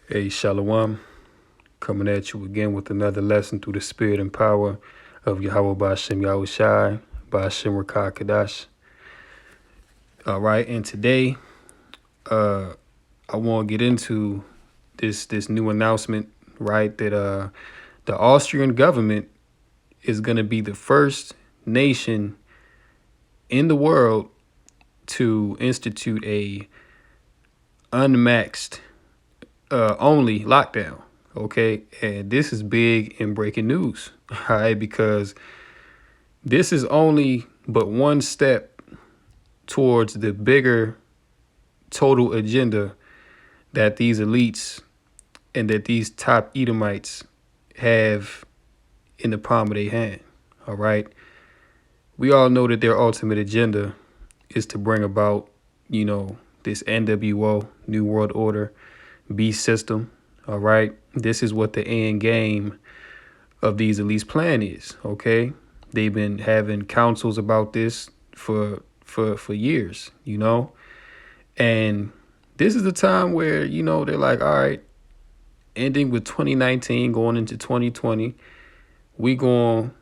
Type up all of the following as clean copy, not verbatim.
Hey, Shalom, coming at you again with another lesson through the spirit and power of Yahweh Ba'Shem Yahushai, Ba'Shem Rakah Kadash. All right, and today I want to get into this new announcement, right, that the Austrian government is going to be the first nation in the world to institute a unmaxed only lockdown. Okay, and this is big and breaking news, all right, because this is only but one step towards the bigger total agenda that these elites and that these top Edomites have in the palm of their hand. All right. We all know that their ultimate agenda is to bring about, this NWO, New World Order, beast system. All right. This is what the end game of these elites' plan is. Okay. They've been having councils about this for years, and this is the time where, they're like, all right, ending with 2019, going into 2020, we going to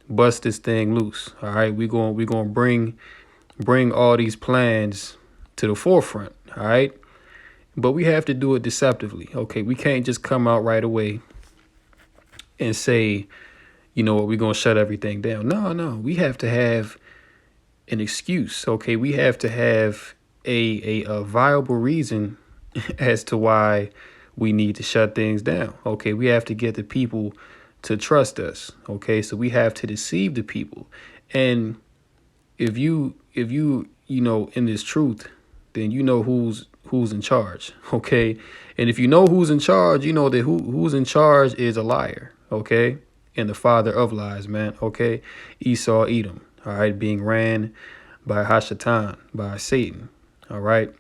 bust this thing loose. All right. We going to bring all these plans to the forefront. All right. But we have to do it deceptively. Okay. We can't just come out right away and say, you know what, we're going to shut everything down. No. We have to have an excuse. Okay. We have to have a viable reason as to why we need to shut things down. Okay. We have to get the people to trust us. Okay. So we have to deceive the people. And if you in this truth, then you know who's in charge. Okay. And if you know who's in charge, you know that who's in charge is a liar. Okay. And the father of lies, man. Okay. Esau, Edom. All right. Being ran by Hashatan, by Satan. All right.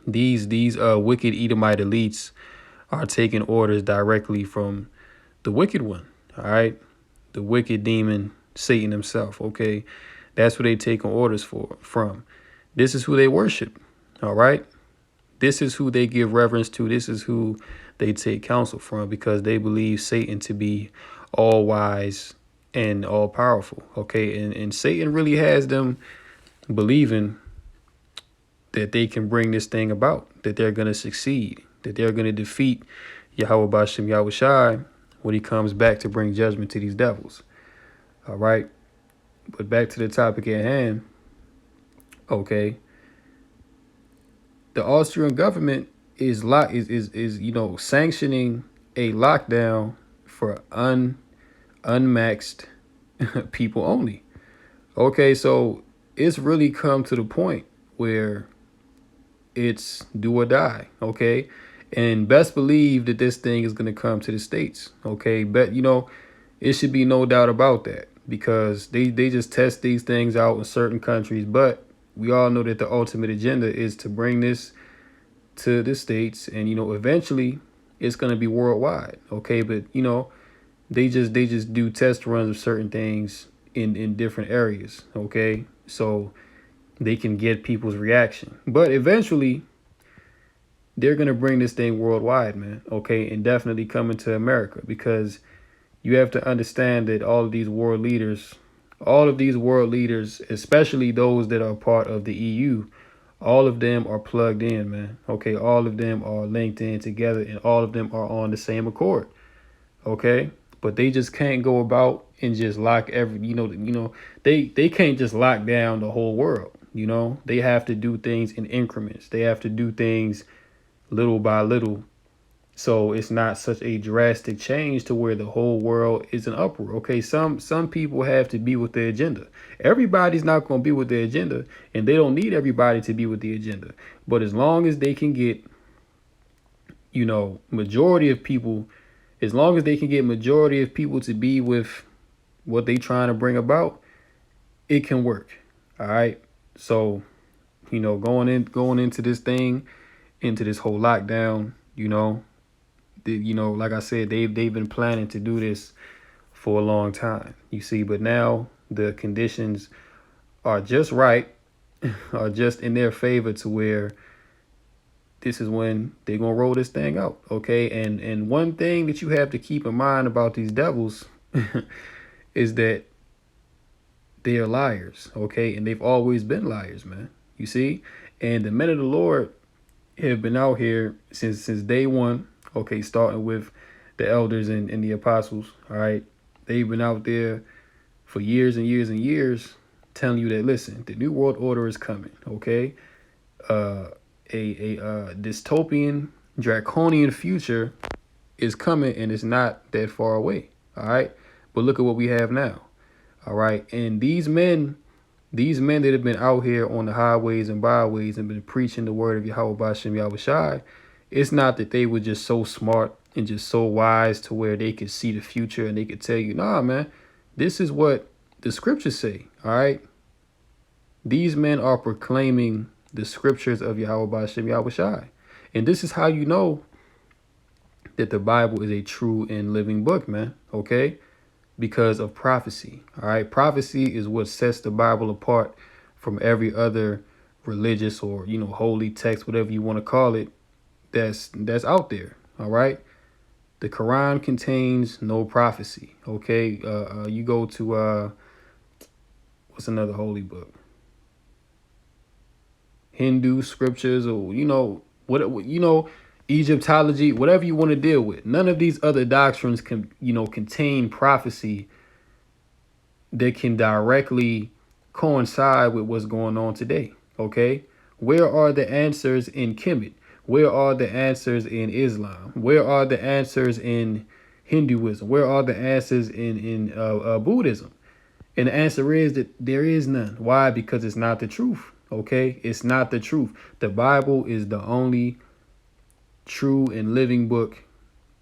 These wicked Edomite elites are taking orders directly from the wicked one. All right. The wicked demon, Satan himself. Okay. That's who they taking orders from. This is who they worship. All right. This is who they give reverence to. This is who they take counsel from, because they believe Satan to be all wise and all powerful. Okay. And Satan really has them believing that they can bring this thing about, that they're going to succeed, that they're going to defeat Yahweh Ba'Shem Yahushai when he comes back to bring judgment to these devils. All right. But back to the topic at hand. Okay. The Austrian government is sanctioning a lockdown for unmaxed people only. Okay, so it's really come to the point where it's do or die. Okay. And best believe that this thing is going to come to the States. Okay. But, it should be no doubt about that, because they just test these things out in certain countries. But we all know that the ultimate agenda is to bring this to the States, and, eventually it's going to be worldwide. Okay. But, they just do test runs of certain things in different areas. Okay. So they can get people's reaction. But eventually they're going to bring this thing worldwide, man. Okay. And definitely coming to America, because you have to understand that all of these world leaders, especially those that are part of the EU, all of them are plugged in, man. Okay. All of them are linked in together, and all of them are on the same accord. Okay. But they just can't go about and just lock they can't just lock down the whole world. They have to do things in increments. They have to do things little by little, so it's not such a drastic change to where the whole world is in uproar. Okay, some people have to be with the agenda. Everybody's not going to be with the agenda, and they don't need everybody to be with the agenda. But as long as they can get, majority of people, as long as they can get majority of people to be with what they trying to bring about, it can work. All right. So, going into this thing, into this whole lockdown, like I said, they've been planning to do this for a long time, you see. But now the conditions are just right, are just in their favor, to where this is when they're gonna roll this thing out. Okay. And one thing that you have to keep in mind about these devils is that they are liars. Okay, and they've always been liars, man. You see? And the men of the Lord have been out here since day one. Okay, starting with the elders and the apostles. All right. They've been out there for years and years and years telling you that, listen, the new world order is coming. Okay. A dystopian, draconian future is coming, and it's not that far away. All right. But look at what we have now. All right. And these men that have been out here on the highways and byways and been preaching the word of Yahweh Bashem Yahweh Shai, it's not that they were just so smart and just so wise to where they could see the future and they could tell you, nah, man, this is what the scriptures say. All right. These men are proclaiming the scriptures of Yahweh Bashem Yahweh Shai. And this is how you know that the Bible is a true and living book, man. Okay. Because of prophecy. All right. Prophecy is what sets the Bible apart from every other religious or, holy text, whatever you want to call it, that's out there. All right. The Quran contains no prophecy. Okay. You go to what's another holy book? Hindu scriptures, or Egyptology, whatever you want to deal with. None of these other doctrines can, contain prophecy that can directly coincide with what's going on today. Okay. Where are the answers in Kemet? Where are the answers in Islam? Where are the answers in Hinduism? Where are the answers in Buddhism? And the answer is that there is none. Why? Because it's not the truth. Okay. It's not the truth. The Bible is the only true and living book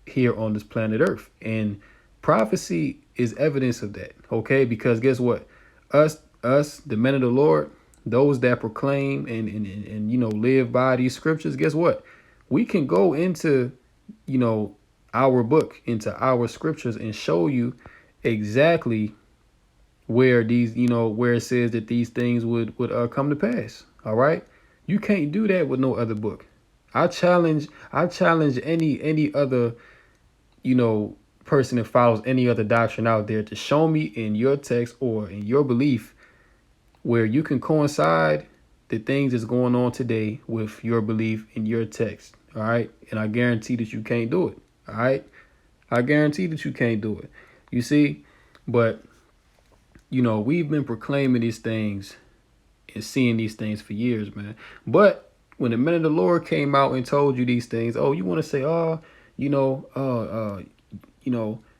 here on this planet Earth. And prophecy is evidence of that. Okay. Because guess what? Us, the men of the Lord, those that proclaim and live by these scriptures, guess what? We can go into, our book, into our scriptures and show you exactly where these, where it says that these things would come to pass. All right. You can't do that with no other book. I challenge any other, person that follows any other doctrine out there to show me in your text or in your belief where you can coincide the things that's going on today with your belief in your text. All right. And I guarantee that you can't do it. All right. I guarantee that you can't do it. You see, but we've been proclaiming these things and seeing these things for years, man. But when the men of the Lord came out and told you these things, oh, you want to say,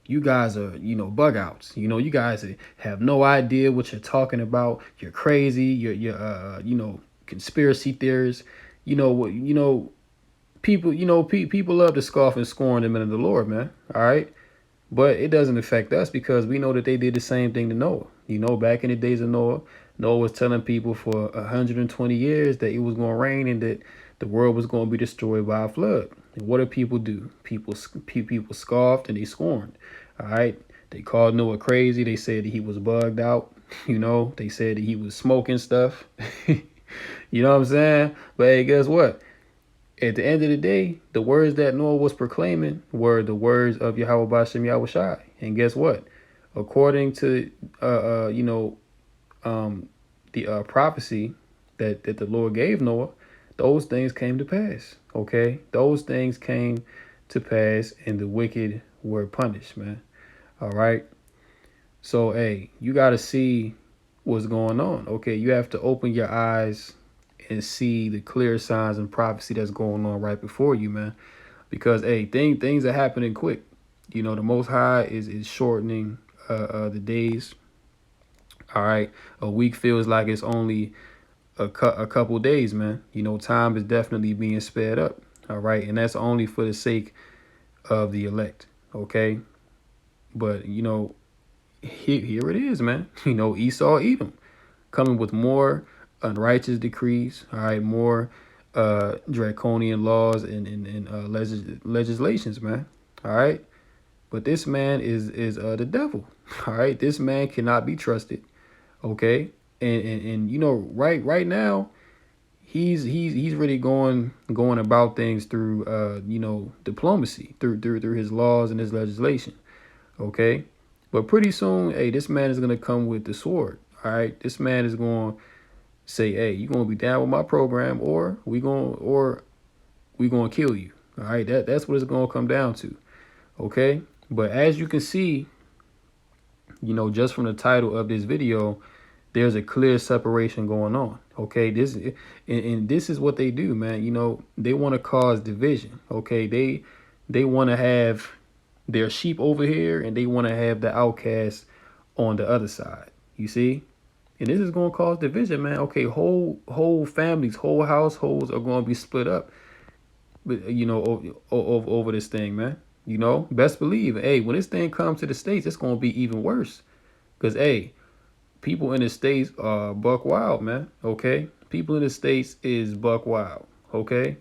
you guys are, bug outs. You guys have no idea what you're talking about. You're crazy. You're conspiracy theorists. People, people love to scoff and scorn the men of the Lord, man. All right. But it doesn't affect us because we know that they did the same thing to Noah. Back in the days of Noah, Noah was telling people for 120 years that it was going to rain and that the world was going to be destroyed by a flood. And what did people do? People scoffed and they scorned. All right. They called Noah crazy. They said that he was bugged out. They said that he was smoking stuff. You know what I'm saying? But hey, guess what? At the end of the day, the words that Noah was proclaiming were the words of Yahweh Bashem Yahweh Shai. And guess what? According to the prophecy that the Lord gave Noah, those things came to pass. Okay, those things came to pass, and the wicked were punished, man. All right. So hey, you got to see what's going on. Okay, you have to open your eyes and see the clear signs and prophecy that's going on right before you, man. Because hey, things are happening quick. The Most High is shortening the days. All right, a week feels like it's only a couple days, man. Time is definitely being sped up. All right, and that's only for the sake of the elect. Okay, but here it is, man. Esau, Edom, coming with more unrighteous decrees. All right, more draconian laws and legislations, man. All right, but this man is the devil. All right, this man cannot be trusted. Okay, and right now he's really going about things through diplomacy, through his laws and his legislation. Okay. But pretty soon, hey, this man is gonna come with the sword. All right. This man is going to say, hey, you gonna be down with my program, or we gonna kill you. All right. That's what it's gonna come down to. Okay. But as you can see, just from the title of this video, there's a clear separation going on. Okay, this is what they do, man. They want to cause division. Okay, they want to have their sheep over here, and they want to have the outcast on the other side. You see, and this is going to cause division, man. Okay, whole families, whole households are going to be split up, but over this thing, man. Best believe, hey, when this thing comes to the States, it's going to be even worse. Because, hey, people in the States are buck wild, man. Okay? People in the States is buck wild. Okay?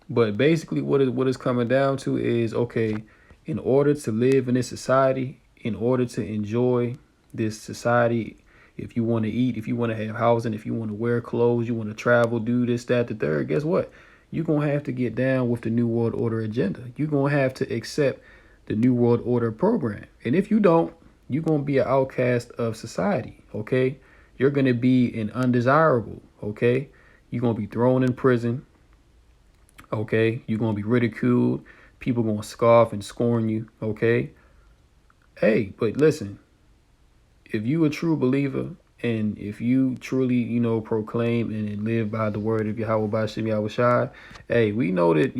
But basically what it's coming down to is, okay, in order to live in this society, in order to enjoy this society, if you want to eat, if you want to have housing, if you want to wear clothes, you want to travel, do this, that, the third, guess what? You're going to have to get down with the New World Order agenda. You're going to have to accept the New World Order program. And if you don't, you're going to be an outcast of society, okay? You're going to be an undesirable, okay? You're going to be thrown in prison, okay? You're going to be ridiculed. People going to scoff and scorn you, okay? Hey, but listen, if you a true believer, and if you truly, proclaim and live by the word of Yahweh Bashim Yahushai, hey, we know that,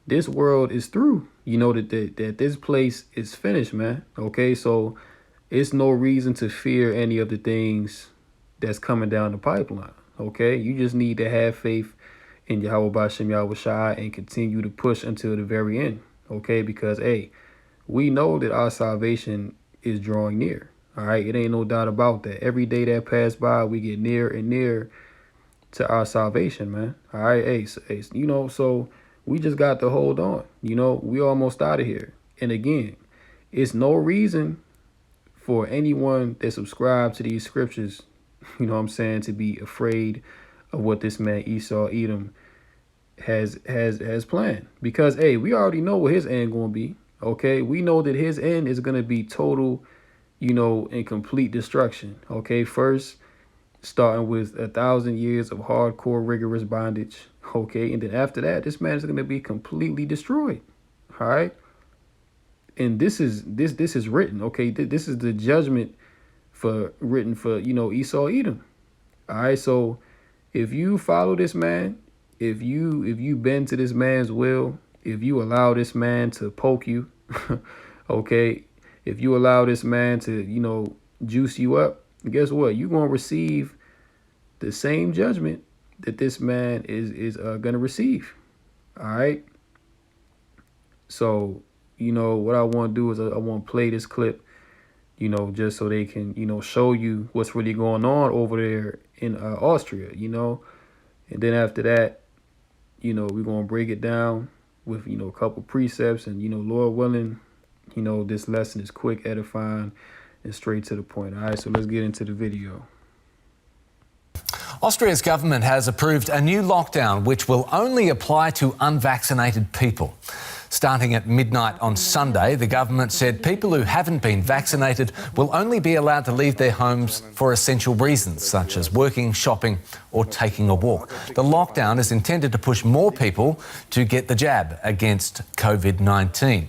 this world is through. That this place is finished, man. Okay, so it's no reason to fear any of the things that's coming down the pipeline. Okay, you just need to have faith in Yahweh Bashim Yahushai and continue to push until the very end. Okay, because, hey, we know that our salvation is drawing near. All right, it ain't no doubt about that. Every day that pass by, we get nearer and nearer to our salvation, man. All right, hey, so we just got to hold on. We almost out of here. And again, it's no reason for anyone that subscribes to these scriptures, to be afraid of what this man Esau Edom has planned. Because, hey, we already know what his end going to be. Okay, we know that his end is going to be total, and complete destruction. Okay, first, starting with 1,000 years of hardcore, rigorous bondage. Okay, and then after that, this man is going to be completely destroyed. All right, and this is written. Okay, this is the judgment written for Esau Edom. All right, so if you follow this man, if you bend to this man's will, if you allow this man to poke you, okay, if you allow this man to juice you up, guess what? You're gonna receive the same judgment that this man is gonna receive. All right. So what I want to do is I want to play this clip, just so they can show you what's really going on over there in Austria, and then after that, we're gonna break it down with a couple precepts, and Lord willing, this lesson is quick, edifying, and straight to the point. All right, so let's get into the video. Austria's government has approved a new lockdown which will only apply to unvaccinated people. Starting at midnight on Sunday, the government said people who haven't been vaccinated will only be allowed to leave their homes for essential reasons, such as working, shopping or taking a walk. The lockdown is intended to push more people to get the jab against COVID-19.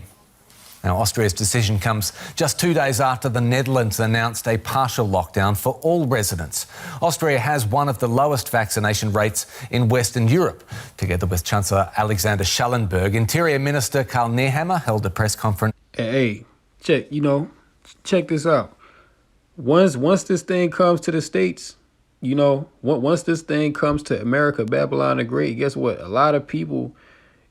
Now, Austria's decision comes just 2 days after the Netherlands announced a partial lockdown for all residents. Austria has one of the lowest vaccination rates in Western Europe. Together with Chancellor Alexander Schallenberg, Interior Minister Karl Nehammer held a press conference. Hey, check this out. Once this thing comes to the States, once this thing comes to America, Babylon the Great, guess what? A lot of people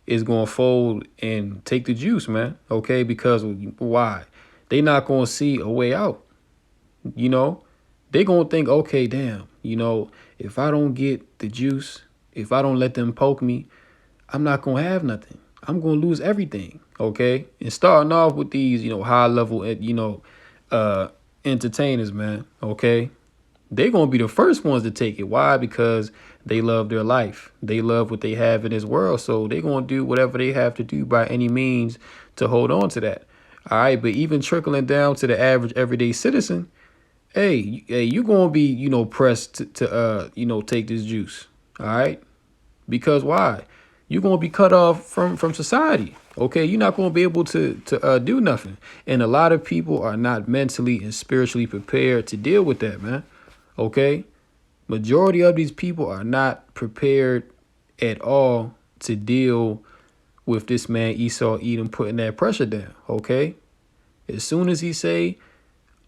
is going to fold and take the juice, man. Okay, because why? They not going to see a way out. They going to think, okay, damn, if I don't get the juice, if I don't let them poke me, I'm not going to have nothing. I'm going to lose everything. Okay, and starting off with these, high level, entertainers, man. Okay, they're going to be the first ones to take it. Why? Because They love their life. They love what they have in this world. So they're going to do whatever they have to do by any means to hold on to that. All right. But even trickling down to the average everyday citizen, hey, you're going to be, pressed to take this juice. All right. Because why? You're going to be cut off from society. Okay. You're not going to be able to do nothing. And a lot of people are not mentally and spiritually prepared to deal with that, man. Okay. Majority of these people are not prepared at all to deal with this man Esau Edom putting that pressure down. Okay. As soon as he say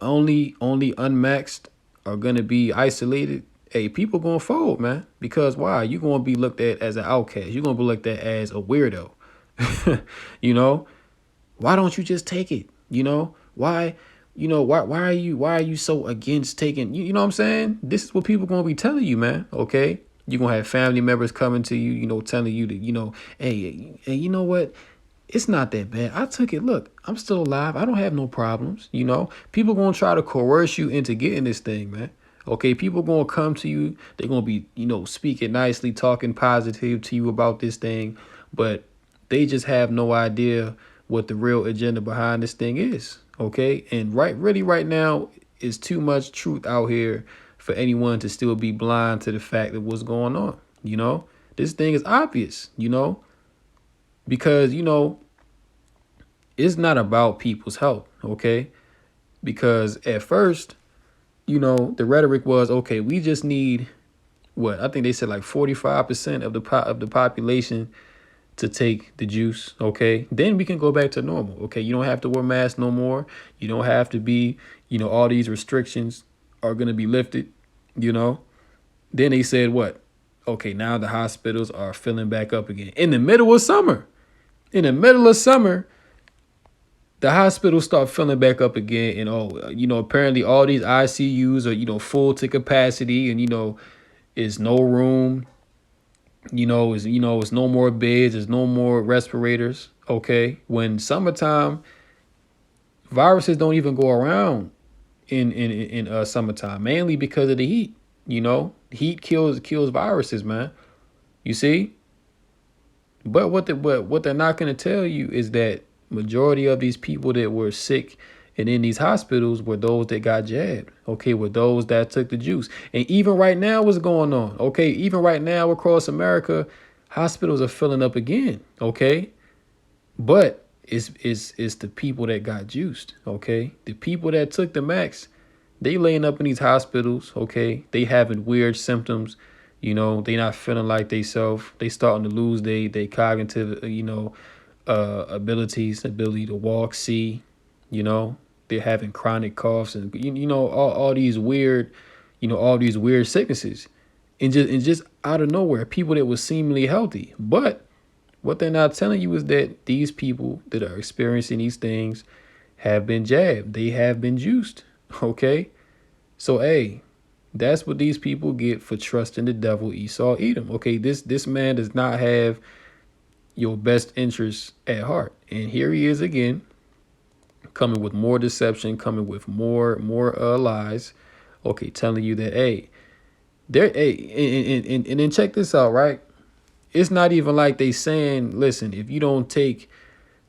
only unmaxed are gonna be isolated, hey, people gonna fold, man. Because why? You're gonna be looked at as an outcast. You're gonna be looked at as a weirdo. you know? Why don't you just take it? Why why are you so against taking, you know what I'm saying? This is what people gonna be telling you, man. Okay. You're gonna have family members coming to you, telling you that, hey, you know what? It's not that bad. I took it. Look, I'm still alive. I don't have no problems. People gonna try to coerce you into getting this thing, man. Okay, people gonna come to you. They're gonna be, speaking nicely, talking positive to you about this thing, but they just have no idea what the real agenda behind this thing is. Okay, and right now is too much truth out here for anyone to still be blind to the fact of what's going on. This thing is obvious. Because it's not about people's health. Okay, because at first, the rhetoric was, okay, we just need what I think they said like 45% of the population to take the juice. Okay, then we can go back to normal. Okay, you don't have to wear masks no more. You don't have to be, all these restrictions are going to be lifted. Then they said what? Okay, now the hospitals are filling back up again in the middle of summer. In the middle of summer, the hospitals start filling back up again. And, apparently all these ICUs are, full to capacity, and, it's no room. It's no more beds. There's no more respirators. Okay. When summertime, viruses don't even go around in summertime, mainly because of the heat. Heat kills viruses, man. You see? But what they're not going to tell you is that majority of these people that were sick and in these hospitals were those that got jabbed. Okay, were those that took the juice. And even right now, what's going on? Okay, even right now across America, hospitals are filling up again. Okay, but it's the people that got juiced. Okay, the people that took the max, they laying up in these hospitals. Okay, they having weird symptoms. They not feeling like they self. They starting to lose they cognitive, ability to walk, see. They're having chronic coughs and all these weird, all these weird sicknesses, and just out of nowhere, people that were seemingly healthy. But what they're not telling you is that these people that are experiencing these things have been jabbed. They have been juiced. Okay, so hey. That's what these people get for trusting the devil, Esau Edom. Okay, this man does not have your best interests at heart. And here he is again, coming with more deception, coming with more lies. Okay, telling you that, hey, and then check this out, right? It's not even like they saying, listen, if you don't take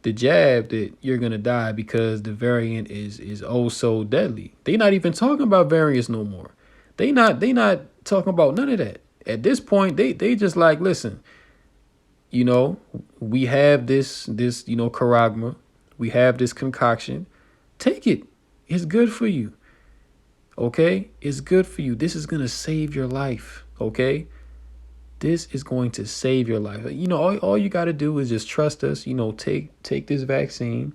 the jab that you're gonna die because the variant is oh so deadly. They not even talking about variants no more. They not talking about none of that. At this point, they just like, listen, we have this charagma, we have this concoction. Take it. It's good for you. Okay? It's good for you. This is gonna save your life. Okay? This is going to save your life. All you gotta do is just trust us, take this vaccine,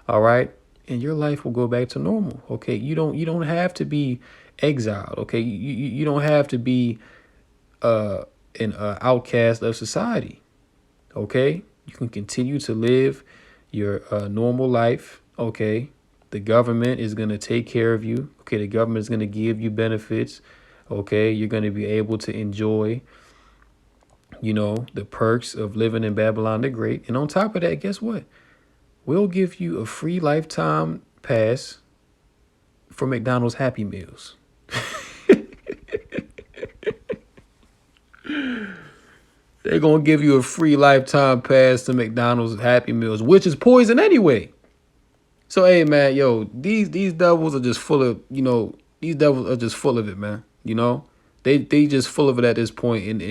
all right? And your life will go back to normal. Okay. You don't have to be exiled. Okay. You don't have to be an outcast of society. Okay. You can continue to live your normal life. Okay. The government is going to take care of you. Okay. The government is going to give you benefits. Okay. You're going to be able to enjoy, the perks of living in Babylon the Great. And on top of that, guess what? We'll give you a free lifetime pass for McDonald's Happy Meals. They're gonna give you a free lifetime pass to McDonald's Happy Meals, which is poison anyway. So hey man, yo, these devils are just full of, these devils are just full of it, man. They just full of it at this point, and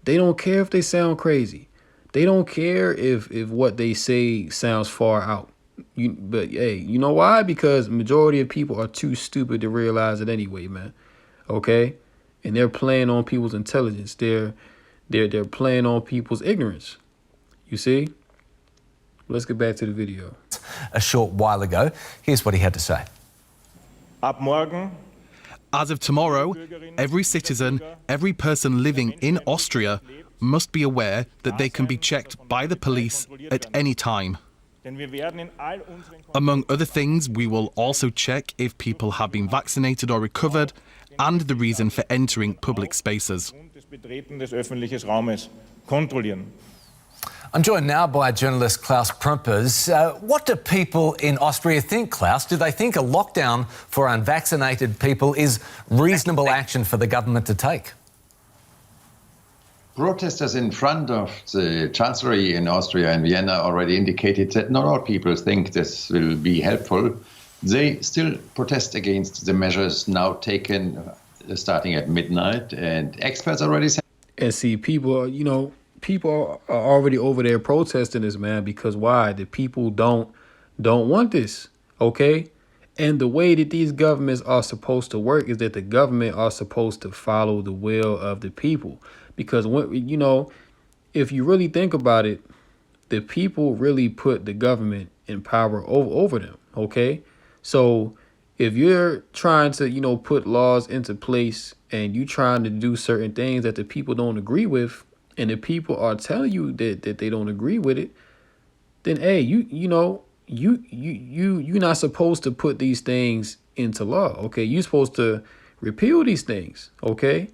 they don't care if they sound crazy. They don't care if what they say sounds far out. But hey, you know why? Because majority of people are too stupid to realize it anyway, man. Okay, and they're playing on people's intelligence. They're playing on people's ignorance. You see? Let's get back to the video. A short while ago, here's what he had to say. As of tomorrow, every citizen, every person living in Austria must be aware that they can be checked by the police at any time. Among other things, we will also check if people have been vaccinated or recovered and the reason for entering public spaces. I'm joined now by journalist Klaus Prumpers. What do people in Austria think, Klaus? Do they think a lockdown for unvaccinated people is reasonable action for the government to take? Protesters in front of the Chancellery in Austria and Vienna already indicated that not all people think this will be helpful. They still protest against the measures now taken starting at midnight, and experts already said. And see, people are already over there protesting this, man, because why? The people don't want this, okay? And the way that these governments are supposed to work is that the government are supposed to follow the will of the people. Because if you really think about it, the people really put the government in power over them, okay? So if you're trying to, put laws into place and you trying to do certain things that the people don't agree with, and the people are telling you that they don't agree with it, then hey, you're not supposed to put these things into law, okay? You're supposed to repeal these things, okay?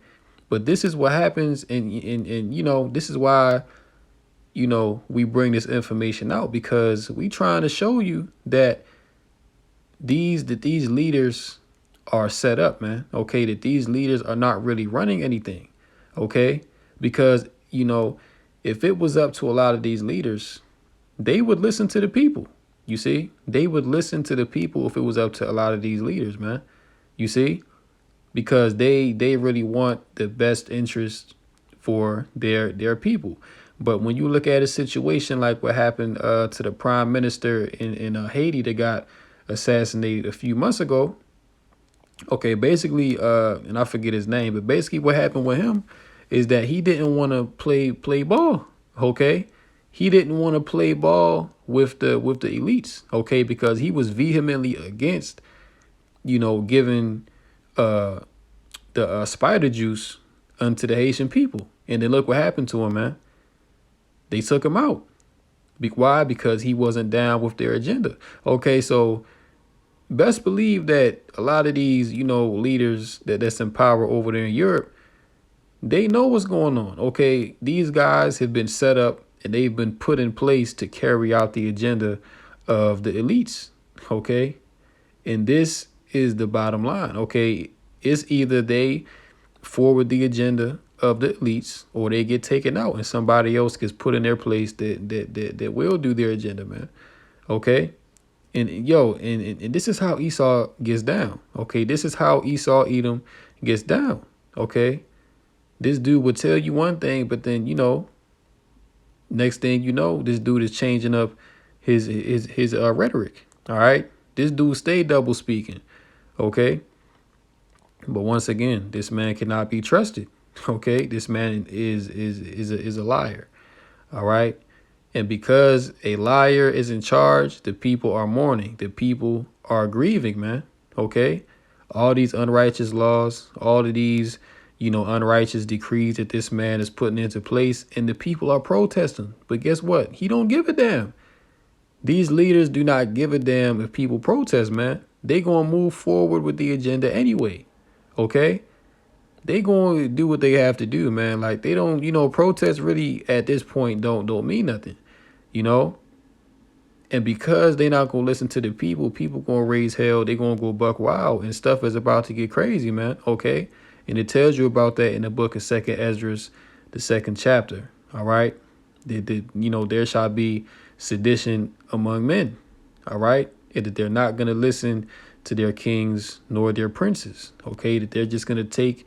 But this is what happens, and this is why we bring this information out, because we trying to show you that these leaders are set up, man, okay? That these leaders are not really running anything, okay? Because if it was up to a lot of these leaders, they would listen to the people. You see, they would listen to the people if it was up to a lot of these leaders, man. You see, because they really want the best interest for their people. But when you look at a situation like what happened to the prime minister in Haiti that got assassinated a few months ago, okay, basically, and I forget his name, but basically what happened with him is that he didn't want to play ball, okay? He didn't want to play ball with the elites, okay? Because he was vehemently against, giving the spider juice unto the Haitian people. And then look what happened to him, man. They took him out. Why? Because he wasn't down with their agenda. Okay, so best believe that a lot of these, leaders that's in power over there in Europe, they know what's going on, okay? These guys have been set up and they've been put in place to carry out the agenda of the elites, okay? And this is the bottom line, okay? It's either they forward the agenda of the elites or they get taken out and somebody else gets put in their place that will do their agenda, man, okay? And and this is how Esau gets down, okay? This is how Esau Edom gets down, okay? This dude would tell you one thing, but then, next thing you know, this dude is changing up his rhetoric. All right. This dude stay double speaking. OK. But once again, this man cannot be trusted. OK. This man is a liar. All right. And because a liar is in charge, the people are mourning. The people are grieving, man. OK. All these unrighteous laws, all of these unrighteous decrees that this man is putting into place, and the people are protesting. But guess what? He don't give a damn. These leaders do not give a damn if people protest, man. They gonna move forward with the agenda anyway. Okay? They gonna do what they have to do, man. Like they don't, protests really at this point don't mean nothing, And because they not gonna listen to the people gonna raise hell. They gonna go buck wild, and stuff is about to get crazy, man. Okay? And it tells you about that in the book of Second Esdras, the second chapter. All right. There shall be sedition among men. All right. And that they're not going to listen to their kings nor their princes. Okay. That they're just going to take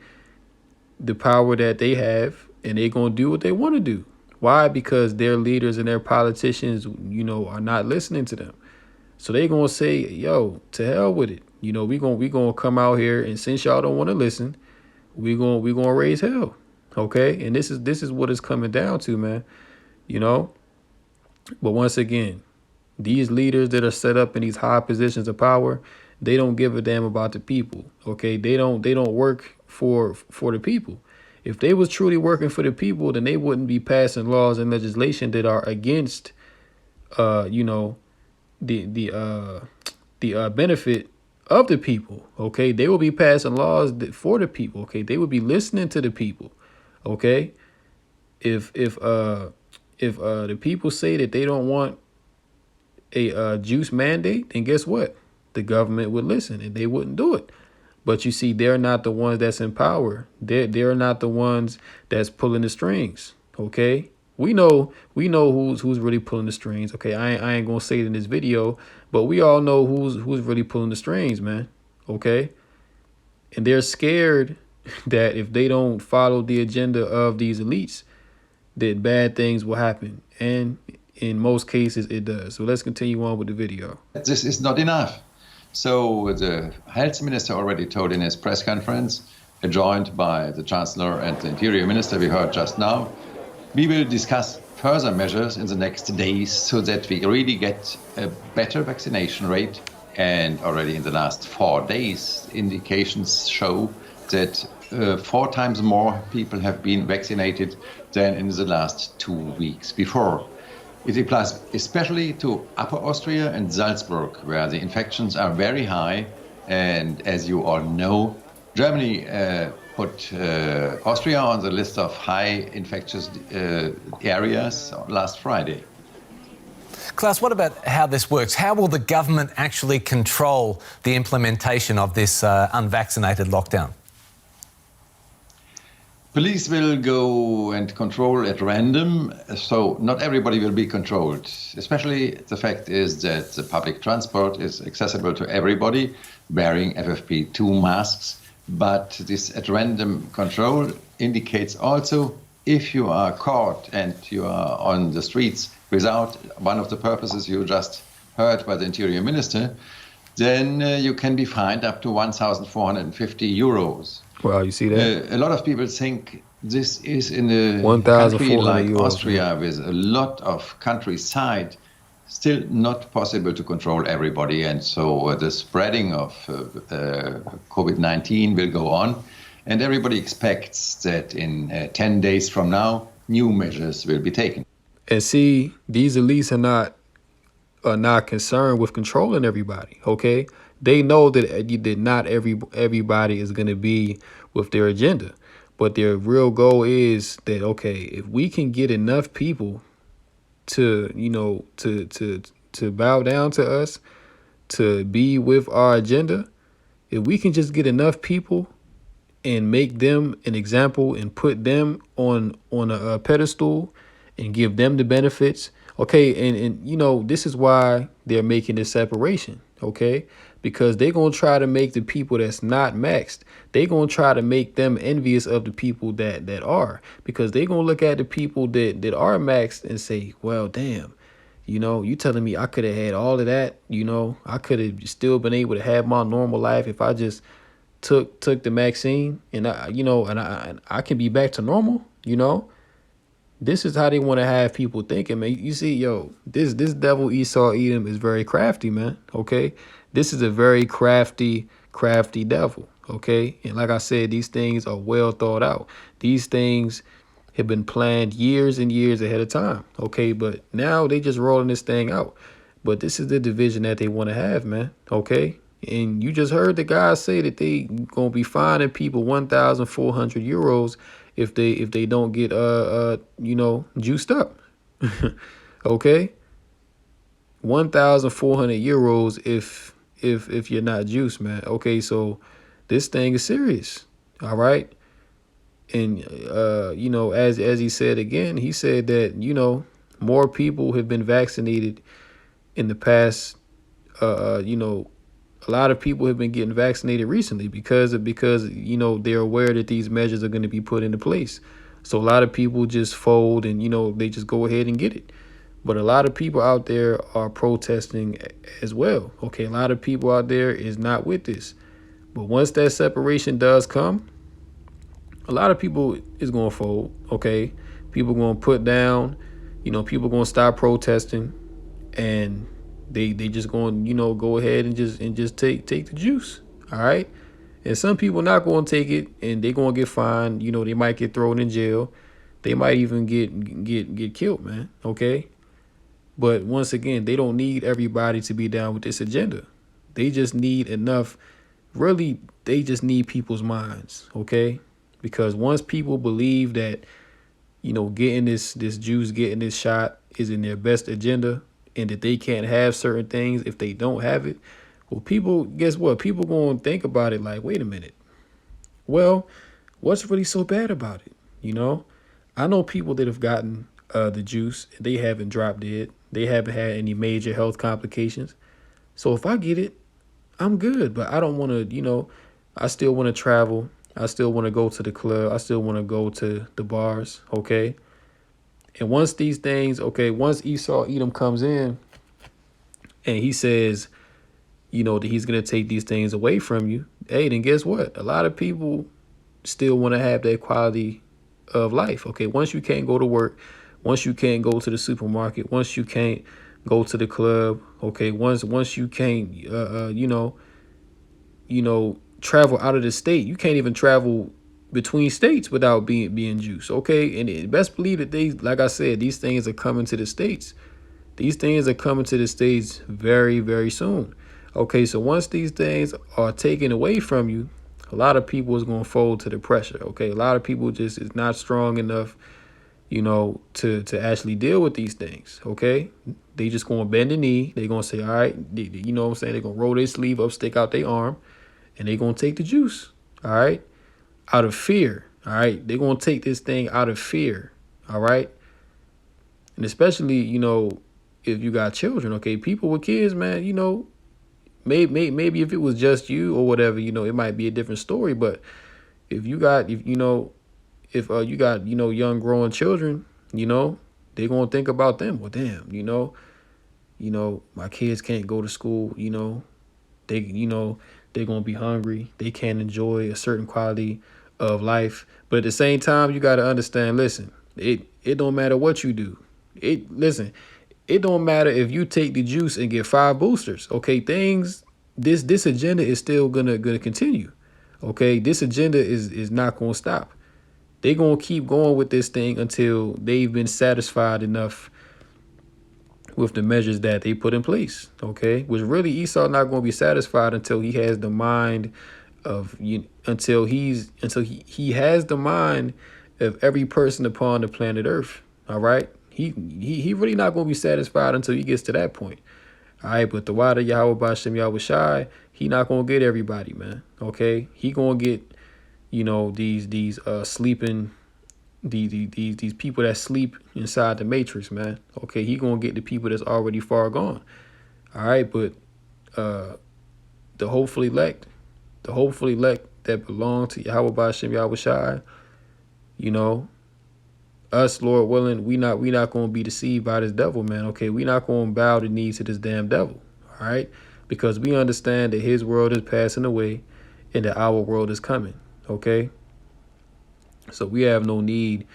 the power that they have and they're going to do what they want to do. Why? Because their leaders and their politicians, are not listening to them. So they're going to say, yo, to hell with it. We going to come out here, and since y'all don't want to listen, we going to raise hell. Okay? And this is what it's coming down to, man. But once again, these leaders that are set up in these high positions of power, they don't give a damn about the people. Okay? They don't work for the people. If they was truly working for the people, then they wouldn't be passing laws and legislation that are against the benefit of the people. Okay, they will be passing laws for the people. Okay, they would be listening to the people. Okay, if the people say that they don't want a juice mandate, then guess what? The government would listen and they wouldn't do it. But you see, they're not the ones that's in power. They're not the ones that's pulling the strings. Okay, we know who's really pulling the strings. Okay, I ain't gonna say it in this video, but we all know who's really pulling the strings, man. Okay, and they're scared that if they don't follow the agenda of these elites, that bad things will happen, and in most cases it does. So let's continue on with the video. This is not enough. So the health minister already told in his press conference, joined by the chancellor and the interior minister we heard just now, we will discuss further measures in the next days so that we really get a better vaccination rate. And already in the last 4 days, indications show that 4 times more people have been vaccinated than in the last 2 weeks before. It applies especially to Upper Austria and Salzburg, where the infections are very high. And as you all know, Germany put Austria on the list of high infectious areas last Friday. Klaus, what about how this works? How will the government actually control the implementation of this unvaccinated lockdown? Police will go and control at random, so not everybody will be controlled. Especially the fact is that the public transport is accessible to everybody wearing FFP2 masks, but this at random control indicates also if you are caught and you are on the streets without one of the purposes you just heard by the interior minister, then you can be fined up to 1,450 euros. Wow, you see that? A lot of people think this is in a 1,400 country like euros, Austria with a lot of countryside, still not possible to control everybody. And so the spreading of COVID-19 will go on. And everybody expects that in 10 days from now, new measures will be taken. And see, these elites are not concerned with controlling everybody. Okay, they know that not everybody is going to be with their agenda, but their real goal is that, okay, if we can get enough people to bow down to us, to be with our agenda, if we can just get enough people and make them an example and put them on a pedestal and give them the benefits. Okay, and this is why they're making this separation, okay? Because they're going to try to make the people that's not maxed, they're going to try to make them envious of the people that are, because they're going to look at the people that are maxed and say, well, damn, you telling me I could have had all of that, I could have still been able to have my normal life if I just took the vaccine and I can be back to normal, This is how they want to have people thinking, man. You see, this devil Esau Edom is very crafty, man. Okay, this is a very crafty devil. Okay, and like I said, these things are well thought out. These things have been planned years and years ahead of time. Okay, but now they just rolling this thing out. But this is the division that they want to have, man. Okay, and you just heard the guy say that they gonna be fining people 1,400 euros. If they don't get juiced up. Okay, 1,400 euros if you're not juiced, man. Okay, so this thing is serious. All right. And, as he said again, he said that, more people have been vaccinated in the past. A lot of people have been getting vaccinated recently because they're aware that these measures are going to be put into place. So a lot of people just fold and, they just go ahead and get it. But a lot of people out there are protesting as well. Okay, a lot of people out there is not with this. But once that separation does come, a lot of people is going to fold. Okay, people going to put down, people going to stop protesting, and they just going to, go ahead and just take the juice. All right. And some people not going to take it, and they going to get fined. They might get thrown in jail. They might even get killed, man. Okay. But once again, they don't need everybody to be down with this agenda. They just need enough. Really, they just need people's minds. Okay. Because once people believe that, getting this juice, getting this shot is in their best agenda, and that they can't have certain things if they don't have it, well, people, guess what? People going to think about it like, wait a minute. Well, what's really so bad about it? I know people that have gotten the juice. They haven't dropped dead. They haven't had any major health complications. So if I get it, I'm good. But I don't want to, I still want to travel. I still want to go to the club. I still want to go to the bars. Okay. And once these things, once Esau Edom comes in and he says, that he's going to take these things away from you, hey, then guess what? A lot of people still want to have that quality of life. Okay. Once you can't go to work, once you can't go to the supermarket, once you can't go to the club, okay, once you can't, travel out of the state, you can't even travel between states without being juiced. Okay. And best believe that like I said, these things are coming to the states. These things are coming to the states very, very soon. Okay. So once these things are taken away from you, a lot of people is going to fold to the pressure. Okay. A lot of people just is not strong enough, to actually deal with these things. Okay. They just going to bend the knee. They going to say, all right, you know what I'm saying? They're going to roll their sleeve up, stick out their arm, and they going to take the juice. All right. Out of fear. All right. They're going to take this thing out of fear. All right. And especially, if you got children, okay, people with kids, man, maybe if it was just you or whatever, it might be a different story. But if you got, if you got, young growing children, they're going to think about them. Well, damn, my kids can't go to school, they're going to be hungry. They can't enjoy a certain quality of life. But at the same time, you got to understand, listen, it don't matter what you do. It don't matter if you take the juice and get 5 boosters. Okay, this agenda is still gonna continue. Okay, this agenda is not gonna stop. They're gonna keep going with this thing until they've been satisfied enough with the measures that they put in place. Okay, which really Esau not gonna be satisfied until he has the mind of until he has the mind of every person upon the planet Earth. All right. He really not going to be satisfied until he gets to that point. All right, but the Wada Yahweh Bashem Yahweh Shai, he not going to get everybody, man. Okay, he going to get, these sleeping, these people that sleep inside the matrix, man. Okay, he going to get the people that's already far gone. All right, but the hopeful elect that belong to Yahweh Bashem Yahweh Shai, us, Lord willing, we not going to be deceived by this devil, man. Okay, we not going to bow the knee to this damn devil. All right, because we understand that his world is passing away and that our world is coming. Okay, so we have no need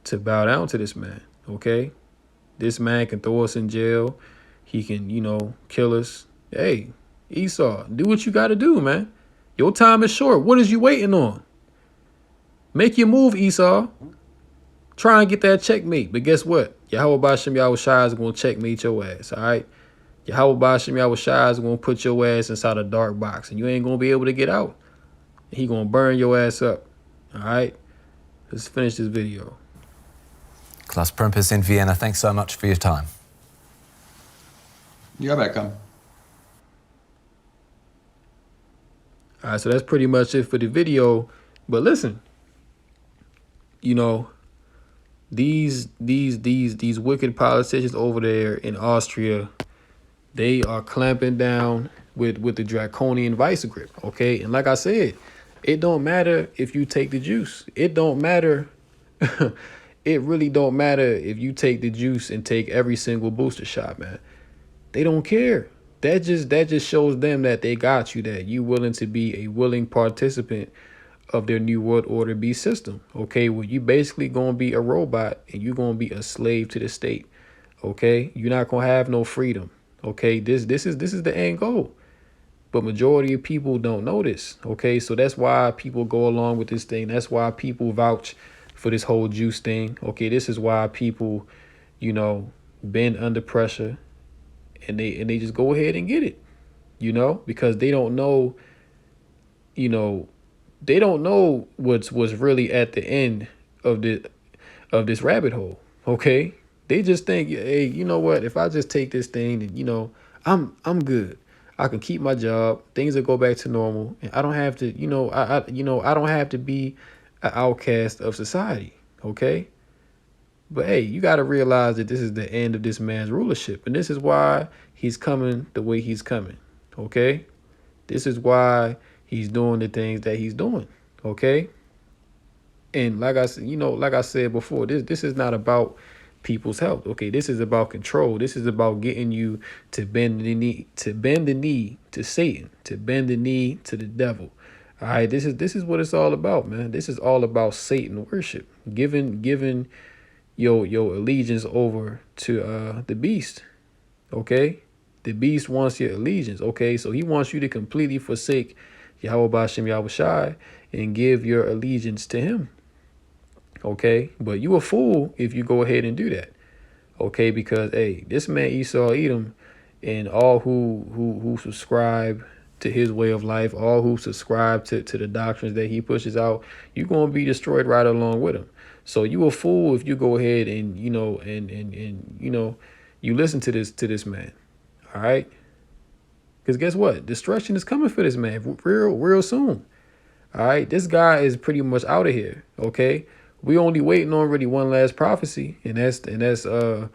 to bow down to this man. Okay, this man can throw us in jail. He can, kill us. Hey, Esau, do what you got to do, man. Your time is short. What is you waiting on? Make your move, Esau. Try and get that checkmate. But guess what? Yahweh Bashem Yahweh Shai is going to checkmate your ass, all right? Yahweh Bashem Yahweh Shai is going to put your ass inside a dark box, and you ain't going to be able to get out. He going to burn your ass up, all right? Let's finish this video. Klaus Prempis in Vienna, thanks so much for your time. You're welcome. All right, so that's pretty much it for the video. But listen, you know, these wicked politicians over there in Austria, they are clamping down with the draconian vice grip. Okay, and like I said, it don't matter if you take the juice. It don't matter. It really don't matter if you take the juice and take every single booster shot, man. They don't care. That just shows them that they got you, that you willing to be a willing participant of their new world order B system. Okay, well, you basically gonna be a robot and you gonna be a slave to the state. Okay, you're not gonna have no freedom. Okay, this is the end goal. But majority of people don't know this. Okay, so that's why people go along with this thing. That's why people vouch for this whole juice thing. Okay, this is why people, bend under pressure and they just go ahead and get it. Because they don't know, you know, they don't know what's really at the end of this rabbit hole. Okay, they just think, hey, you know what? If I just take this thing, and I'm good. I can keep my job. Things will go back to normal, and I don't have to, I don't have to be an outcast of society. Okay, but hey, you got to realize that this is the end of this man's rulership, and this is why he's coming the way he's coming. Okay, this is why he's doing the things that he's doing. Okay. And like I said, like I said before, this is not about people's health. Okay, this is about control. This is about getting you to bend the knee to Satan, to bend the knee to the devil. All right, this is what it's all about, man. This is all about Satan worship, giving your allegiance over to the beast. Okay, the beast wants your allegiance. Okay, so he wants you to completely forsake Yahweh Bashem Yahweh Shai and give your allegiance to him. Okay, but you a fool if you go ahead and do that. Okay, because hey, this man Esau Edom and all who subscribe to his way of life, all who subscribe to the doctrines that he pushes out, you're gonna be destroyed right along with him. So you a fool if you go ahead and you listen to this man. All right, because guess what? Destruction is coming for this man real soon. All right, this guy is pretty much out of here. Okay. We only waiting on really one last prophecy, and that's the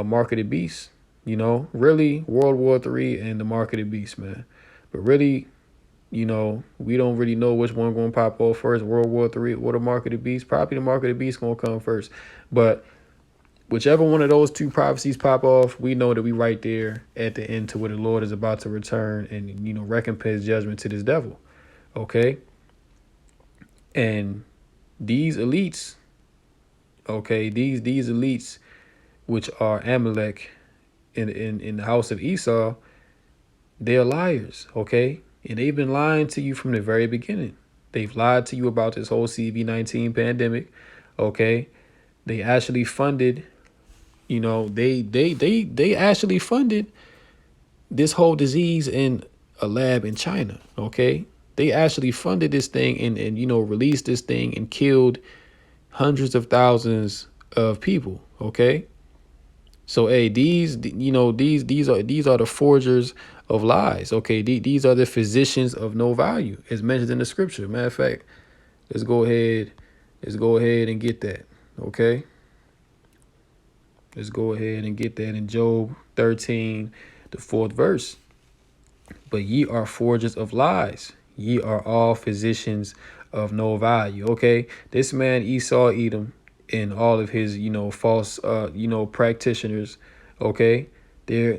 mark of the beast. Really World War III and the mark of the beast, man. But really, we don't really know which one going to pop off first, World War III or the mark of the beast. Probably the mark of the beast going to come first. But whichever one of those two prophecies pop off, we know that we right there at the end to where the Lord is about to return and recompense judgment to this devil. Okay, and these elites, okay, these elites, which are Amalek in the house of Esau, they're liars, okay? And they've been lying to you from the very beginning. They've lied to you about this whole CV-19 pandemic, okay? They actually funded, they actually funded this whole disease in a lab in China, okay? They actually funded this thing and released this thing and killed hundreds of thousands of people. Okay. So, hey, these are the forgers of lies. Okay. These are the physicians of no value, as mentioned in the scripture. Matter of fact, let's go ahead and get that. Okay. Let's go ahead and get that in Job 13, the 4th verse. But ye are forgers of lies. Ye are all physicians of no value. Okay, this man Esau Edom and all of his false practitioners. Okay, they're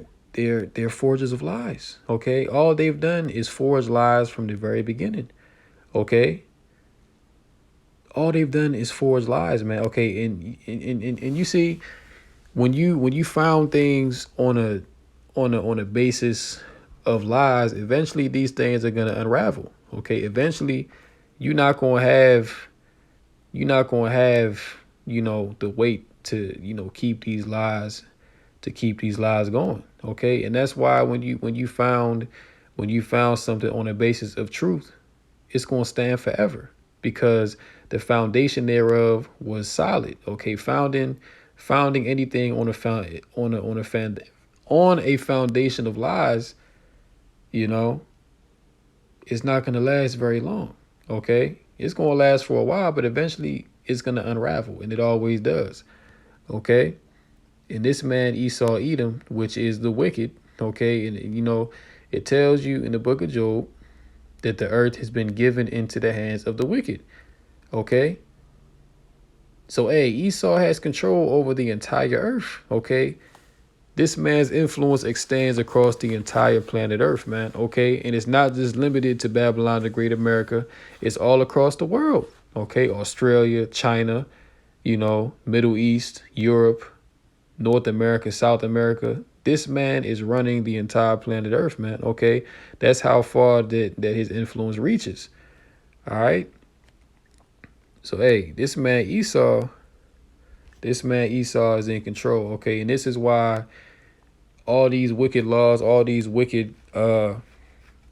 forgers of lies. Okay, all they've done is forge lies from the very beginning. Okay, all they've done is forge lies, man. Okay, and you see, when you found things on a basis of lies, eventually these things are going to unravel. Okay, eventually you're not going to have the weight to keep these lies going. Okay, and that's why when you found something on a basis of truth, it's going to stand forever, because the foundation thereof was solid. Okay, founding anything on a foundation of lies, it's not going to last very long. Okay, It's going to last for a while, but eventually it's going to unravel, and it always does. Okay? And this man Esau Edom, which is the wicked, okay? And it tells you in the book of Job that the earth has been given into the hands of the wicked. Okay? So, hey, Esau has control over the entire earth, okay? This man's influence extends across the entire planet Earth, man, okay? And it's not just limited to Babylon, the Great America. It's all across the world, okay? Australia, China, Middle East, Europe, North America, South America. This man is running the entire planet Earth, man, okay? That's how far that his influence reaches, all right? So, hey, this man Esau is in control, okay? And this is why all these wicked laws, all these wicked, all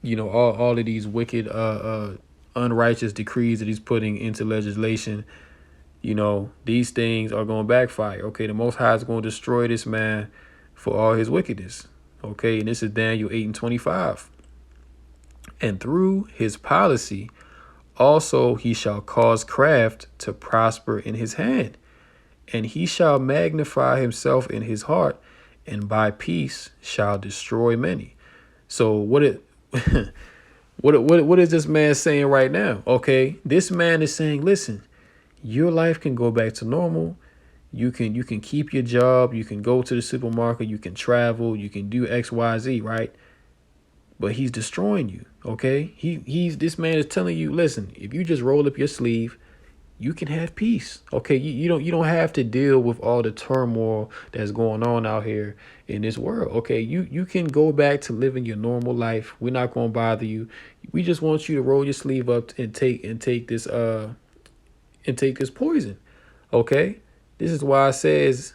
of these wicked, unrighteous decrees that he's putting into legislation, these things are going to backfire. Okay, the Most High is going to destroy this man for all his wickedness. Okay, and this is Daniel 8:25. And through his policy, also he shall cause craft to prosper in his hand, and he shall magnify himself in his heart, and by peace shall destroy many. So what is this man saying right now? Okay, this man is saying, listen, your life can go back to normal. You can keep your job. You can go to the supermarket. You can travel. You can do X, Y, Z, right? But he's destroying you. Okay, this man is telling you, listen, if you just roll up your sleeve, you can have peace. Okay, you don't have to deal with all the turmoil that's going on out here in this world. Okay, you can go back to living your normal life. We're not going to bother you. We just want you to roll your sleeve up and take this poison. Okay, this is why it says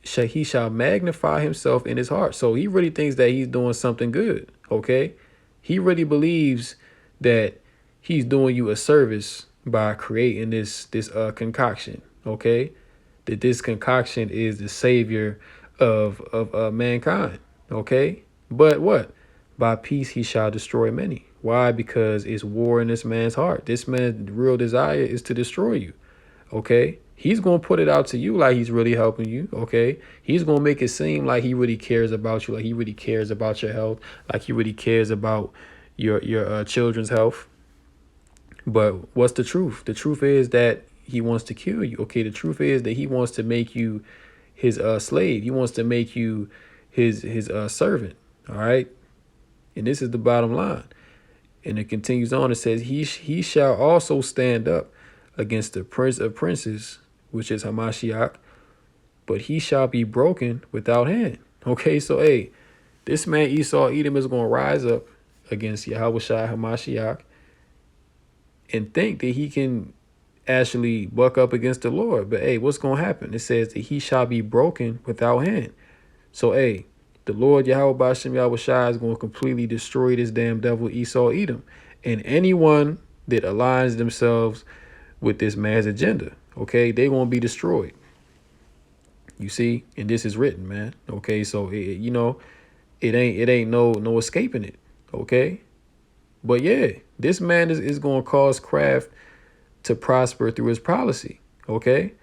he shall magnify himself in his heart. So he really thinks that he's doing something good. Okay, he really believes that he's doing you a service by creating this concoction, okay? That this concoction is the savior of mankind, okay? But what? By peace he shall destroy many. Why? Because it's war in this man's heart. This man's real desire is to destroy you, okay? He's going to put it out to you like he's really helping you, okay? He's going to make it seem like he really cares about you, like he really cares about your health, like he really cares about your children's health. But what's the truth? The truth is that he wants to kill you. Okay, the truth is that he wants to make you his slave. He wants to make you his servant. All right. And this is the bottom line. And it continues on. It says, he shall also stand up against the prince of princes, which is Hamashiach, but he shall be broken without hand. Okay, so hey, this man Esau Edom is going to rise up against Yahweh Shai Hamashiach and think that he can actually buck up against the Lord. But hey, what's going to happen? It says that he shall be broken without hand. So hey, the Lord Yahweh Bashem Yahweh Shai is going to completely destroy this damn devil Esau Edom and anyone that aligns themselves with this man's agenda. Okay, they won't be destroyed. You see, and this is written, man. Okay, so it ain't no escaping it. Okay. But yeah, this man is going to cause craft to prosper through his policy. Okay.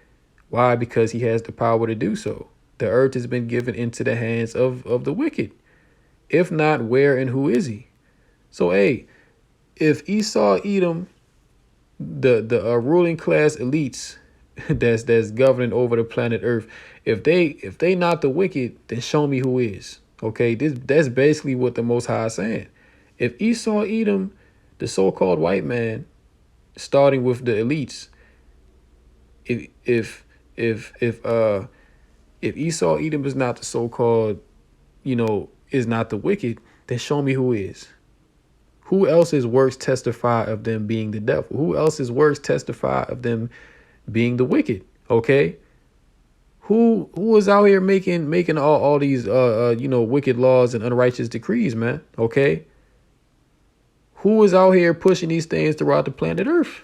Why? Because he has the power to do so. The earth has been given into the hands of the wicked. If not, where and who is he? So, hey, if Esau Edom, the ruling class elites that's governing over the planet Earth, if they not the wicked, then show me who is. Okay, that's basically what the Most High is saying. If Esau Edom, the so-called white man, starting with the elites, if Esau Edom is not the so-called, is not the wicked, then show me who is. Who else's works testify of them being the devil? Who else's works testify of them being the wicked? Okay. Who is out here making all these wicked laws and unrighteous decrees, man? Okay. Who is out here pushing these things throughout the planet Earth?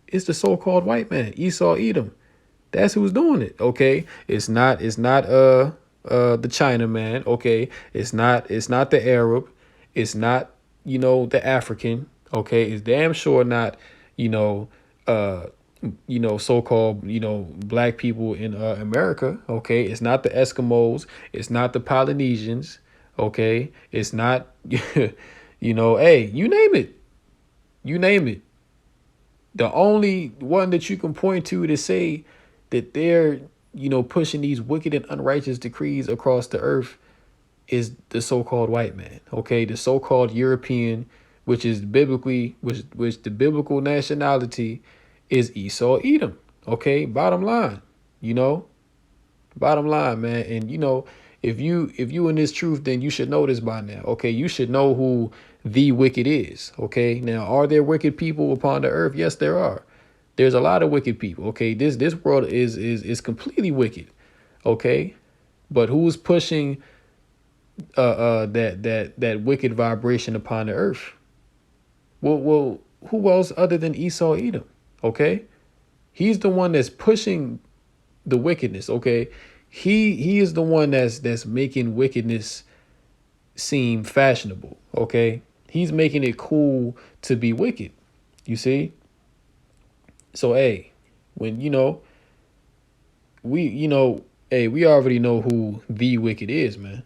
It's the so-called white man, Esau Edom. That's who's doing it. Okay. It's not the Chinaman. Okay. It's not the Arab. It's not, the African. Okay. It's damn sure not, so-called, black people in America. Okay, it's not the Eskimos, it's not the Polynesians. Okay, it's not, hey, you name it. The only one that you can point to say that they're, pushing these wicked and unrighteous decrees across the earth is the so-called white man. Okay, the so-called European, which is biblically, which the biblical nationality is Esau, Edom. Okay, bottom line, you know, bottom line, man. And if you in this truth, then you should know this by now. Okay, you should know who the wicked is. Okay, now are there wicked people upon the earth? Yes, there are. There's a lot of wicked people. Okay, this world is completely wicked. Okay, but who's pushing that wicked vibration upon the earth? Well, who else other than Esau, Edom? Okay, he's the one that's pushing the wickedness. Okay, he is the one that's making wickedness seem fashionable. Okay, he's making it cool to be wicked. You see? So hey, when we already know who the wicked is, man.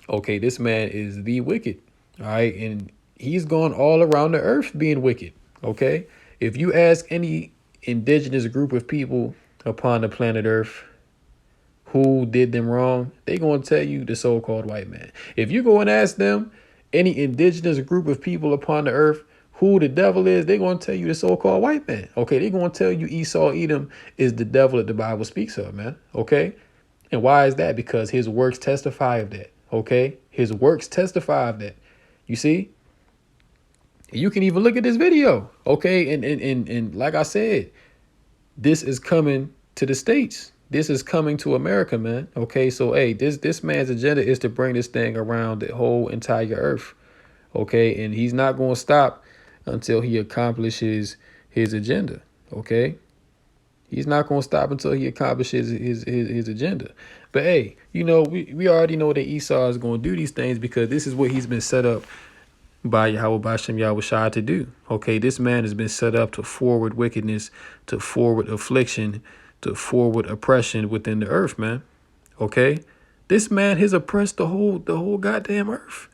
Okay, this man is the wicked. All right, and he's gone all around the earth being wicked. Okay, if you ask any indigenous group of people upon the planet Earth who did them wrong, they gonna tell you the so-called white man. If you go and ask them, any indigenous group of people upon the earth, who the devil is, they're gonna tell you the so-called white man. Okay, they're gonna tell you Esau, Edom is the devil that the Bible speaks of, man. Okay, and why is that? Because his works testify of that. Okay, his works testify of that. You see, you can even look at this video. Okay, and like I said, this is coming to the States. This is coming to America, man. Okay, so hey, this man's agenda is to bring this thing around the whole entire earth. Okay, and he's not going to stop until he accomplishes his agenda. Okay, he's not going to stop until he accomplishes his agenda. But hey, we already know that Esau is going to do these things because this is what he's been set up by Yahweh Bashem Yahushua to do. Okay, this man has been set up to forward wickedness, to forward affliction, to forward oppression within the earth, man. Okay, this man has oppressed the whole goddamn earth.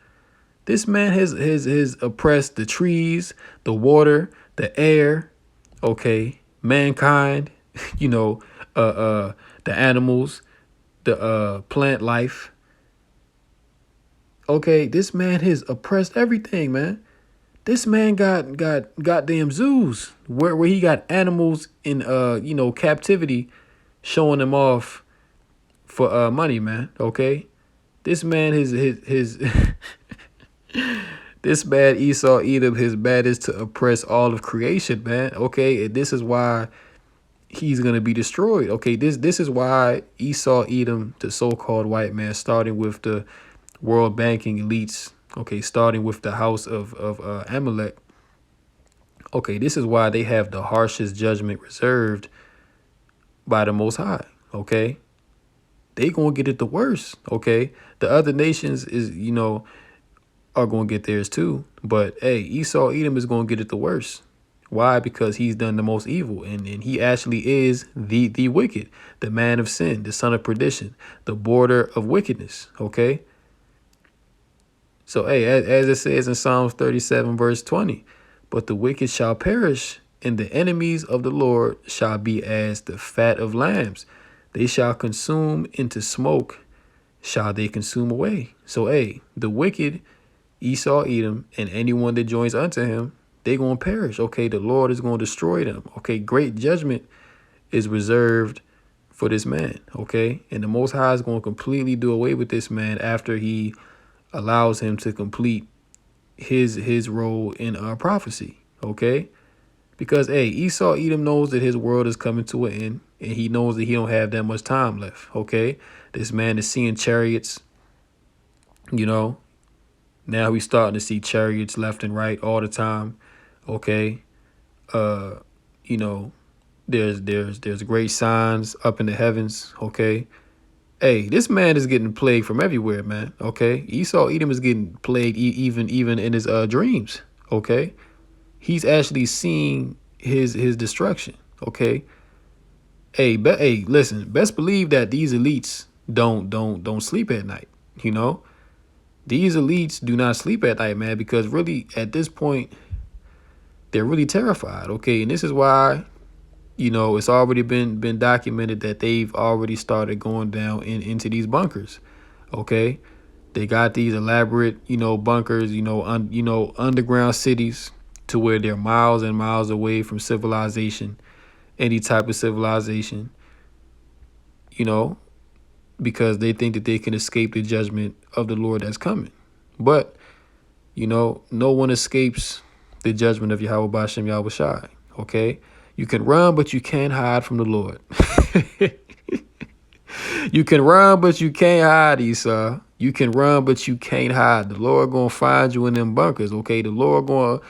This man has oppressed the trees, the water, the air. Okay, mankind. The animals, the plant life. Okay, this man has oppressed everything, man. This man got goddamn zoos where he got animals in captivity, showing them off for money, man. Okay, this man his this bad Esau Edom, his bad is to oppress all of creation, man. Okay, and this is why he's gonna be destroyed. Okay, this is why Esau Edom, the so-called white man, starting with the world banking elites. Okay, starting with the house of Amalek. Okay, this is why they have the harshest judgment reserved by the Most High. Okay, they gonna get it the worst. Okay, the other nations are gonna get theirs too. But hey, Esau Edom is gonna get it the worst. Why? Because he's done the most evil, and he actually is the wicked, the man of sin, the son of perdition, the border of wickedness. Okay. So, hey, as it says in Psalms 37, verse 20, but the wicked shall perish, and the enemies of the Lord shall be as the fat of lambs. They shall consume into smoke, shall they consume away. So, hey, the wicked, Esau, Edom, and anyone that joins unto him, they going to perish. Okay, the Lord is going to destroy them. Okay, great judgment is reserved for this man. Okay, and the Most High is going to completely do away with this man after he allows him to complete his role in prophecy. Okay, because hey, Esau Edom knows that his world is coming to an end, and he knows that he don't have that much time left. Okay, this man is seeing chariots. Now he's starting to see chariots left and right all the time. Okay, there's great signs up in the heavens. Okay. Hey, this man is getting plagued from everywhere, man. Okay, Esau Edom is getting plagued even in his dreams. Okay, he's actually seeing his destruction. Okay. Hey, listen, best believe that these elites don't sleep at night. You know, these elites do not sleep at night, man, because really at this point they're really terrified. Okay, and this is why, you know, it's already been documented that they've already started going down into these bunkers. Okay, they got these elaborate, you know, bunkers, underground cities to where they're miles and miles away from civilization, any type of civilization, you know, because they think that they can escape the judgment of the Lord that's coming. But, you know, no one escapes the judgment of Yahweh Bashem Yahweh Shai. Okay? You can run, but you can't hide from the Lord. You can run, but you can't hide, Esau. You can run, but you can't hide. The Lord gonna find you in them bunkers, okay? The Lord gonna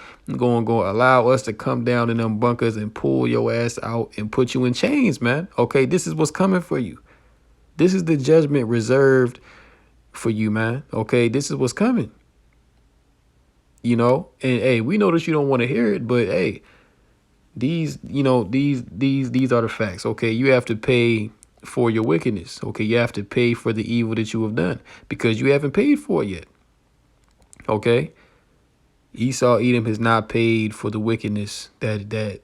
allow us to come down in them bunkers and pull your ass out and put you in chains, man. Okay, this is what's coming for you. This is the judgment reserved for you, man. Okay, this is what's coming. You know, and hey, we know that you don't want to hear it, but hey, these are the facts. Okay, you have to pay for your wickedness. Okay, you have to pay for the evil that you have done because you haven't paid for it yet. Okay, Esau Edom has not paid for the wickedness that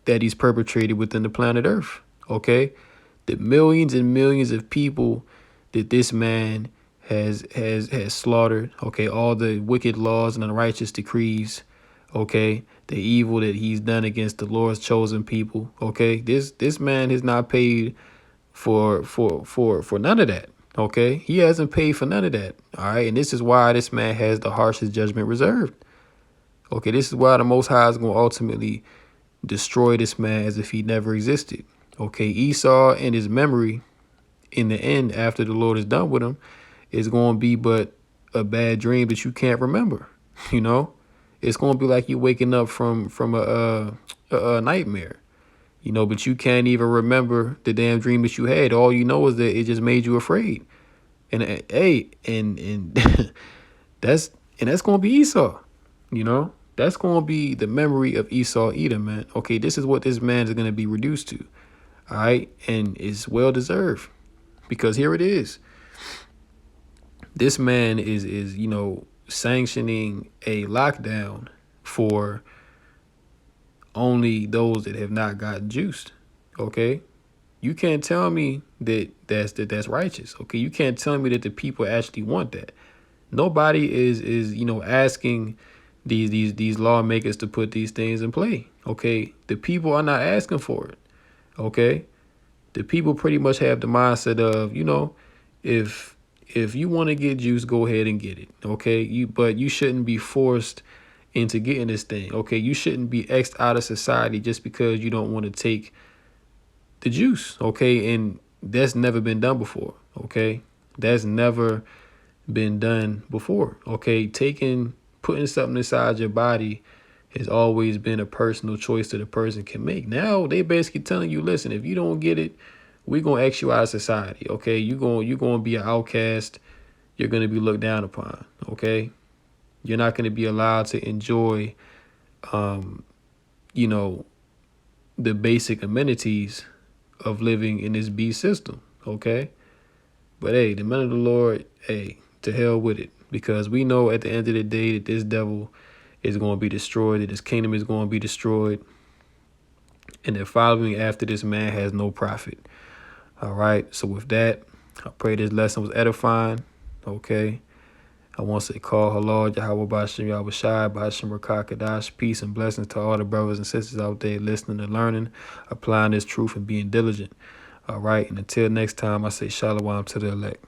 he's perpetrated within the planet Earth. Okay, the millions and millions of people that this man has slaughtered. Okay, all the wicked laws and unrighteous decrees. Okay, the evil that he's done against the Lord's chosen people. Okay, this man has not paid for none of that. Okay, he hasn't paid for none of that. All right, and this is why this man has the harshest judgment reserved. Okay, this is why the Most High is going to ultimately destroy this man as if he never existed. Okay, Esau and his memory in the end, after the Lord is done with him, is going to be but a bad dream that you can't remember. You know, it's going to be like you waking up from a nightmare. You know, but you can't even remember the damn dream that you had. All you know is that it just made you afraid. And hey, and that's going to be Esau. You know, that's going to be the memory of Esau Edom, man. Okay, this is what this man is going to be reduced to. All right, and it's well deserved because here it is. This man is you know, sanctioning a lockdown for only those that have not gotten juiced. Okay, you can't tell me that's righteous. Okay, you can't tell me that the people actually want that. Nobody is you know, asking these lawmakers to put these things in play. Okay, the people are not asking for it. Okay, the people pretty much have the mindset of, you know, if you want to get juice, go ahead and get it. Okay, but you shouldn't be forced into getting this thing. Okay, you shouldn't be X'd out of society just because you don't want to take the juice. Okay, and that's never been done before. Okay, that's never been done before. Okay, putting something inside your body has always been a personal choice that a person can make. Now they basically telling you, listen, if you don't get it, we're gonna X you out of society. Okay, you're gonna be an outcast. You're gonna be looked down upon. Okay, you're not gonna be allowed to enjoy, you know, the basic amenities of living in this beast system. Okay, but hey, the men of the Lord, hey, to hell with it, because we know at the end of the day that this devil is going to be destroyed, that his kingdom is going to be destroyed, and that following after this man has no profit. All right, so with that, I pray this lesson was edifying. Okay, I want to say call halal, Yahweh Bashem Yahweh Shai, Bashem Rakakadash. Peace and blessings to all the brothers and sisters out there listening and learning, applying this truth and being diligent. All right, and until next time, I say shalom to the elect.